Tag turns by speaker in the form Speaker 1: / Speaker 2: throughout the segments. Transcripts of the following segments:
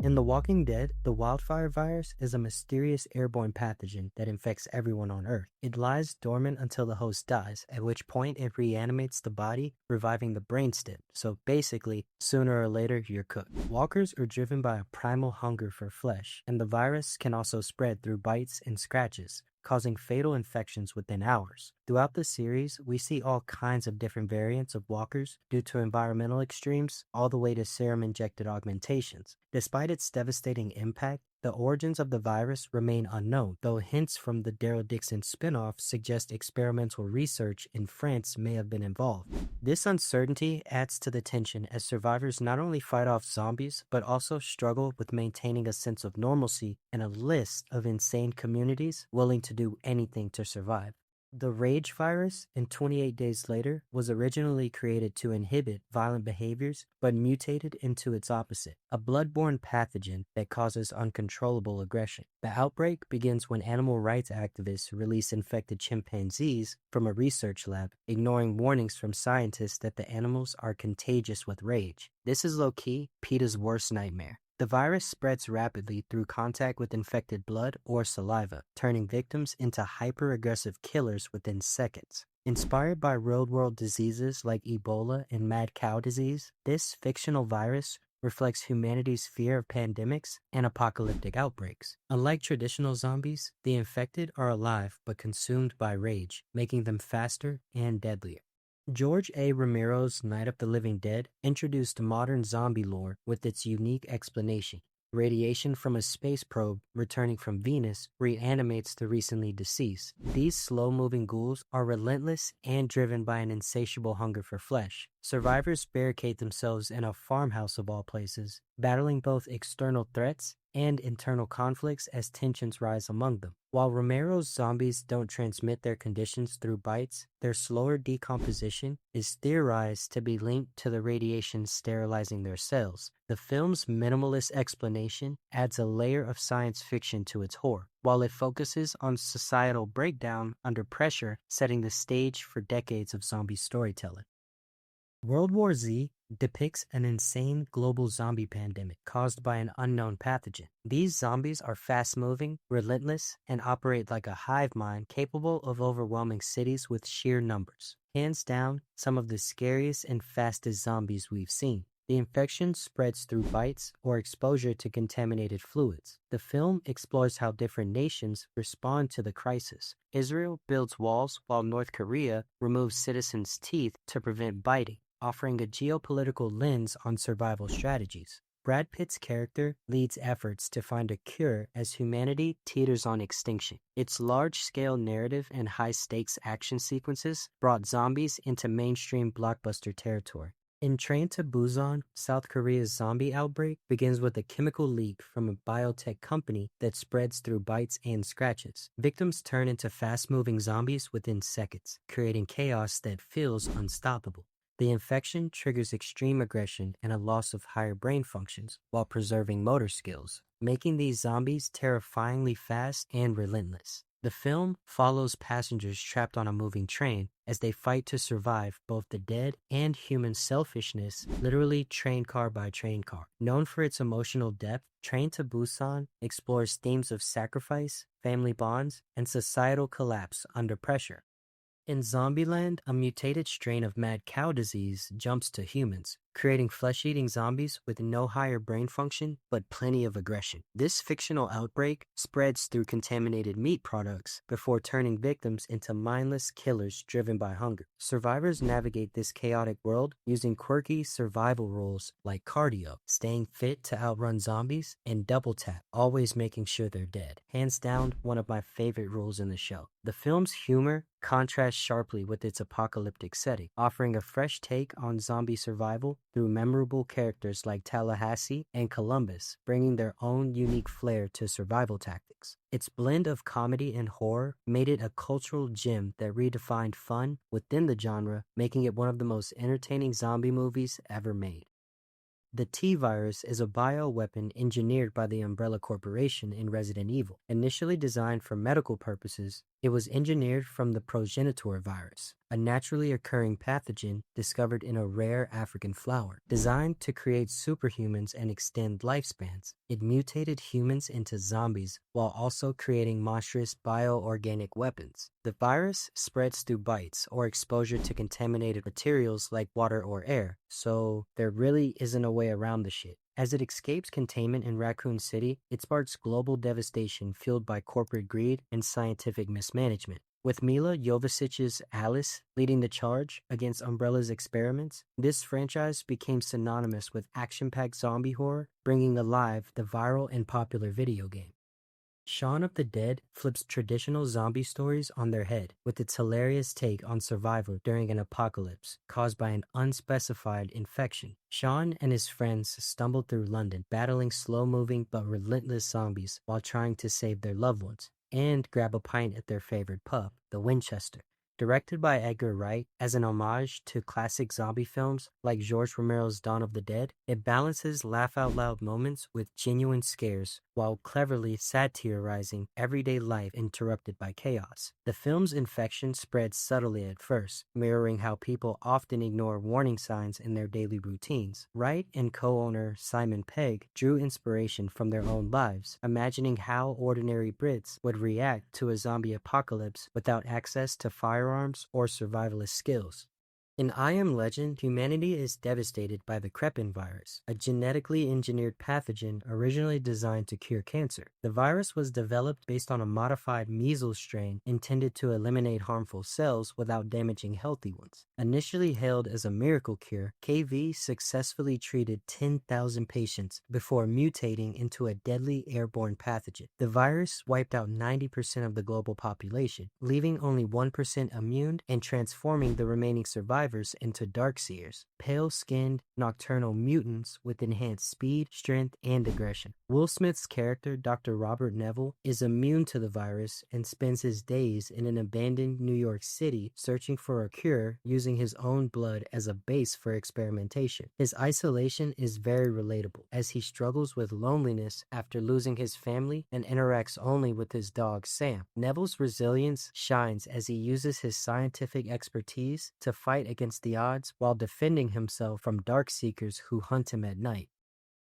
Speaker 1: In The Walking Dead, the wildfire virus is a mysterious airborne pathogen that infects everyone on Earth. It lies dormant until the host dies, at which point it reanimates the body, reviving the brainstem. So basically, sooner or later, you're cooked. Walkers are driven by a primal hunger for flesh, and the virus can also spread through bites and scratches, causing fatal infections within hours. Throughout the series, we see all kinds of different variants of walkers due to environmental extremes, all the way to serum-injected augmentations. Despite its devastating impact, the origins of the virus remain unknown, though hints from the Daryl Dixon spin-off suggest experimental research in France may have been involved. This uncertainty adds to the tension as survivors not only fight off zombies, but also struggle with maintaining a sense of normalcy and a list of insane communities willing to do anything to survive. The rage virus, in 28 Days Later, was originally created to inhibit violent behaviors, but mutated into its opposite, a blood-borne pathogen that causes uncontrollable aggression. The outbreak begins when animal rights activists release infected chimpanzees from a research lab, ignoring warnings from scientists that the animals are contagious with rage. This is low-key PETA's worst nightmare. The virus spreads rapidly through contact with infected blood or saliva, turning victims into hyper-aggressive killers within seconds. Inspired by real-world diseases like Ebola and mad cow disease, this fictional virus reflects humanity's fear of pandemics and apocalyptic outbreaks. Unlike traditional zombies, the infected are alive but consumed by rage, making them faster and deadlier. George A. Romero's Night of the Living Dead introduced modern zombie lore with its unique explanation. Radiation from a space probe returning from Venus reanimates the recently deceased. These slow-moving ghouls are relentless and driven by an insatiable hunger for flesh. Survivors barricade themselves in a farmhouse of all places, battling both external threats and internal conflicts as tensions rise among them. While Romero's zombies don't transmit their conditions through bites, their slower decomposition is theorized to be linked to the radiation sterilizing their cells. The film's minimalist explanation adds a layer of science fiction to its horror, while it focuses on societal breakdown under pressure, setting the stage for decades of zombie storytelling. World War Z depicts an insane global zombie pandemic caused by an unknown pathogen. These zombies are fast-moving, relentless, and operate like a hive mind capable of overwhelming cities with sheer numbers. Hands down, some of the scariest and fastest zombies we've seen. The infection spreads through bites or exposure to contaminated fluids. The film explores how different nations respond to the crisis. Israel builds walls while North Korea removes citizens' teeth to prevent biting, offering a geopolitical lens on survival strategies. Brad Pitt's character leads efforts to find a cure as humanity teeters on extinction. Its large-scale narrative and high-stakes action sequences brought zombies into mainstream blockbuster territory. In Train to Busan, South Korea's zombie outbreak begins with a chemical leak from a biotech company that spreads through bites and scratches. Victims turn into fast-moving zombies within seconds, creating chaos that feels unstoppable. The infection triggers extreme aggression and a loss of higher brain functions while preserving motor skills, making these zombies terrifyingly fast and relentless. The film follows passengers trapped on a moving train as they fight to survive both the dead and human selfishness, literally train car by train car. Known for its emotional depth, Train to Busan explores themes of sacrifice, family bonds, and societal collapse under pressure. In Zombieland, a mutated strain of mad cow disease jumps to humans, creating flesh-eating zombies with no higher brain function but plenty of aggression. This fictional outbreak spreads through contaminated meat products before turning victims into mindless killers driven by hunger. Survivors navigate this chaotic world using quirky survival rules like cardio, staying fit to outrun zombies, and double tap, always making sure they're dead. Hands down, one of my favorite rules in the show. The film's humor contrasts sharply with its apocalyptic setting, offering a fresh take on zombie survival through memorable characters like Tallahassee and Columbus, bringing their own unique flair to survival tactics. Its blend of comedy and horror made it a cultural gem that redefined fun within the genre, making it one of the most entertaining zombie movies ever made. The T-Virus is a bioweapon engineered by the Umbrella Corporation in Resident Evil. Initially designed for medical purposes, it was engineered from the progenitor virus, a naturally occurring pathogen discovered in a rare African flower. Designed to create superhumans and extend lifespans, it mutated humans into zombies while also creating monstrous bioorganic weapons. The virus spreads through bites or exposure to contaminated materials like water or air, so there really isn't a way around the shit. As it escapes containment in Raccoon City, it sparks global devastation fueled by corporate greed and scientific mismanagement. With Milla Jovovich's Alice leading the charge against Umbrella's experiments, this franchise became synonymous with action-packed zombie horror, bringing alive the viral and popular video game. Shaun of the Dead flips traditional zombie stories on their head with its hilarious take on survival during an apocalypse caused by an unspecified infection. Shaun and his friends stumble through London, battling slow-moving but relentless zombies while trying to save their loved ones and grab a pint at their favorite pub, the Winchester. Directed by Edgar Wright as an homage to classic zombie films like George Romero's Dawn of the Dead, it balances laugh-out-loud moments with genuine scares while cleverly satirizing everyday life interrupted by chaos. The film's infection spreads subtly at first, mirroring how people often ignore warning signs in their daily routines. Wright and co-owner Simon Pegg drew inspiration from their own lives, imagining how ordinary Brits would react to a zombie apocalypse without access to firearms or survivalist skills. In I Am Legend, humanity is devastated by the Krippin Virus, a genetically engineered pathogen originally designed to cure cancer. The virus was developed based on a modified measles strain intended to eliminate harmful cells without damaging healthy ones. Initially hailed as a miracle cure, KV successfully treated 10,000 patients before mutating into a deadly airborne pathogen. The virus wiped out 90% of the global population, leaving only 1% immune and transforming the remaining survivors into Darkseers, pale-skinned, nocturnal mutants with enhanced speed, strength, and aggression. Will Smith's character, Dr. Robert Neville, is immune to the virus and spends his days in an abandoned New York City searching for a cure using his own blood as a base for experimentation. His isolation is very relatable, as he struggles with loneliness after losing his family and interacts only with his dog Sam. Neville's resilience shines as he uses his scientific expertise to fight against the odds while defending himself from Darkseekers who hunt him at night.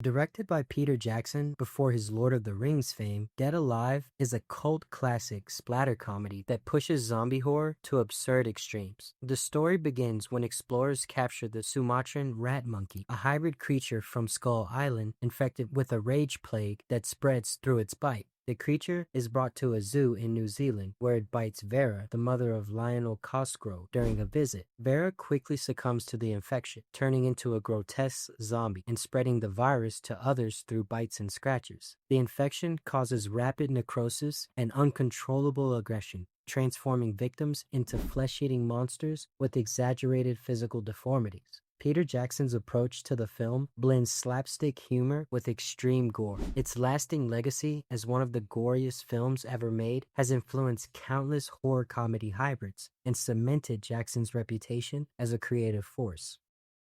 Speaker 1: Directed by Peter Jackson before his Lord of the Rings fame, Dead Alive is a cult classic splatter comedy that pushes zombie horror to absurd extremes. The story begins when explorers capture the Sumatran rat monkey, a hybrid creature from Skull Island infected with a rage plague that spreads through its bite. The creature is brought to a zoo in New Zealand where it bites Vera, the mother of Lionel Cosgrove, during a visit. Vera quickly succumbs to the infection, turning into a grotesque zombie and spreading the virus to others through bites and scratches. The infection causes rapid necrosis and uncontrollable aggression, transforming victims into flesh-eating monsters with exaggerated physical deformities. Peter Jackson's approach to the film blends slapstick humor with extreme gore. Its lasting legacy as one of the goriest films ever made has influenced countless horror comedy hybrids and cemented Jackson's reputation as a creative force.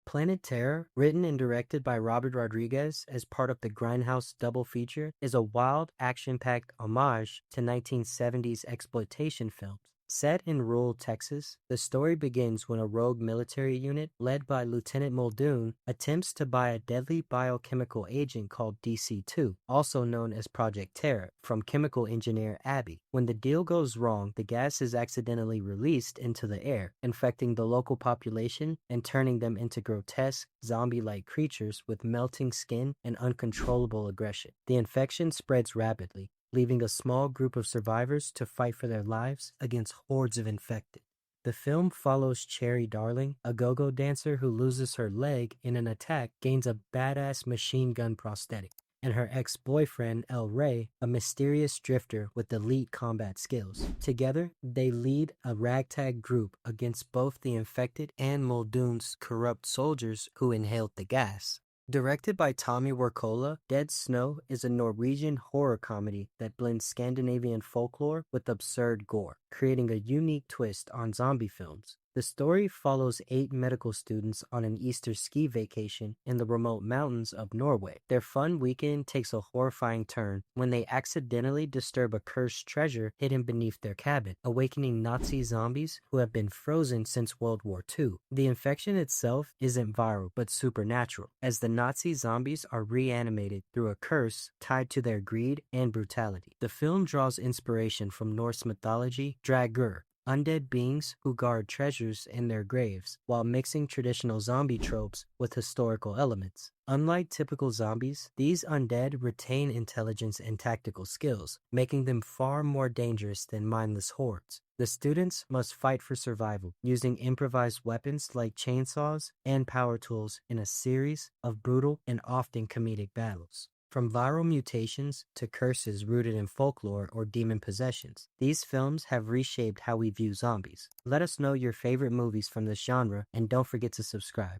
Speaker 1: Planet Terror, written and directed by Robert Rodriguez as part of the Grindhouse double feature, is a wild, action-packed homage to 1970s exploitation films. Set in rural Texas, the story begins when a rogue military unit, led by Lieutenant Muldoon, attempts to buy a deadly biochemical agent called DC-2, also known as Project Terror, from chemical engineer Abby. When the deal goes wrong, the gas is accidentally released into the air, infecting the local population and turning them into grotesque, zombie-like creatures with melting skin and uncontrollable aggression. The infection spreads rapidly, leaving a small group of survivors to fight for their lives against hordes of infected. The film follows Cherry Darling, a go-go dancer who loses her leg in an attack, gains a badass machine gun prosthetic, and her ex-boyfriend, El Rey, a mysterious drifter with elite combat skills. Together, they lead a ragtag group against both the infected and Muldoon's corrupt soldiers who inhaled the gas. Directed by Tommy Wirkola, Dead Snow is a Norwegian horror comedy that blends Scandinavian folklore with absurd gore, creating a unique twist on zombie films. The story follows 8 medical students on an Easter ski vacation in the remote mountains of Norway. Their fun weekend takes a horrifying turn when they accidentally disturb a cursed treasure hidden beneath their cabin, awakening Nazi zombies who have been frozen since World War II. The infection itself isn't viral but supernatural, as the Nazi zombies are reanimated through a curse tied to their greed and brutality. The film draws inspiration from Norse mythology, Draugr, undead beings who guard treasures in their graves, while mixing traditional zombie tropes with historical elements. Unlike typical zombies, these undead retain intelligence and tactical skills, making them far more dangerous than mindless hordes. The students must fight for survival, using improvised weapons like chainsaws and power tools in a series of brutal and often comedic battles. From viral mutations to curses rooted in folklore or demon possessions, these films have reshaped how we view zombies. Let us know your favorite movies from this genre, and don't forget to subscribe.